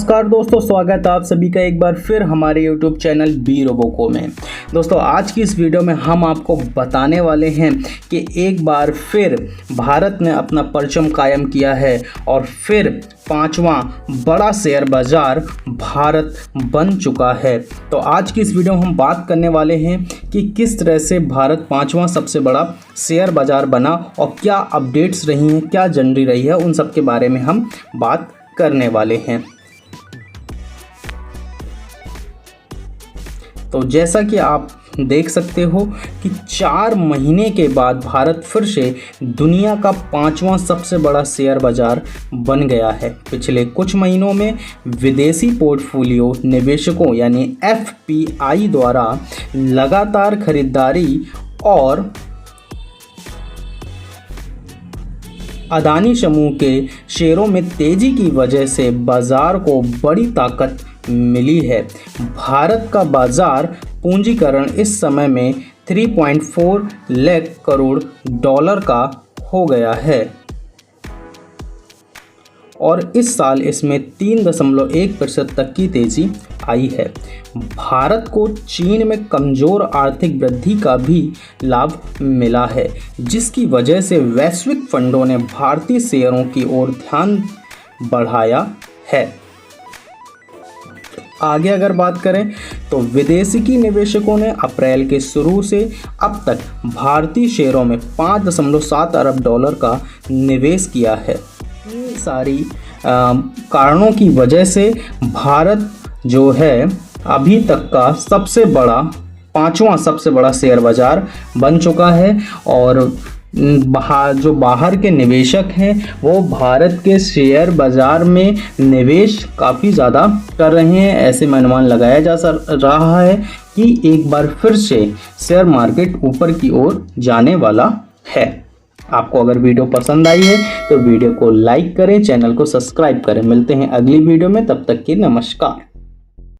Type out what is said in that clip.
नमस्कार दोस्तों, स्वागत है आप सभी का एक बार फिर हमारे YouTube चैनल बी रोबोको में। दोस्तों आज की इस वीडियो में हम आपको बताने वाले हैं कि एक बार फिर भारत ने अपना परचम कायम किया है और फिर पांचवा बड़ा शेयर बाज़ार भारत बन चुका है। तो आज की इस वीडियो में हम बात करने वाले हैं कि किस तरह से भारत पांचवा सबसे बड़ा शेयर बाज़ार बना और क्या अपडेट्स रही हैं, क्या जर्नी रही है, उन सब के बारे में हम बात करने वाले हैं। तो जैसा कि आप देख सकते हो कि 4 महीने के बाद भारत फिर से दुनिया का पांचवा सबसे बड़ा शेयर बाज़ार बन गया है। पिछले कुछ महीनों में विदेशी पोर्टफोलियो निवेशकों यानी FPI द्वारा लगातार खरीदारी और अदानी समूह के शेयरों में तेजी की वजह से बाजार को बड़ी ताकत मिली है। भारत का बाजार पूंजीकरण इस समय में 3.4 लाख करोड़ डॉलर का हो गया है और इस साल इसमें 3.1% तक की तेजी आई है। भारत को चीन में कमज़ोर आर्थिक वृद्धि का भी लाभ मिला है, जिसकी वजह से वैश्विक फंडों ने भारतीय शेयरों की ओर ध्यान बढ़ाया है। आगे अगर बात करें तो विदेशी निवेशकों ने अप्रैल के शुरू से अब तक भारतीय शेयरों में 5.7 अरब डॉलर का निवेश किया है। इन सारी कारणों की वजह से भारत जो है अभी तक का पांचवा सबसे बड़ा शेयर बाज़ार बन चुका है और जो बाहर के निवेशक हैं वो भारत के शेयर बाज़ार में निवेश काफ़ी ज़्यादा कर रहे हैं। ऐसे में अनुमान लगाया जा रहा है कि एक बार फिर से शेयर मार्केट ऊपर की ओर जाने वाला है। आपको अगर वीडियो पसंद आई है तो वीडियो को लाइक करें, चैनल को सब्सक्राइब करें। मिलते हैं अगली वीडियो में, तब तक के नमस्कार।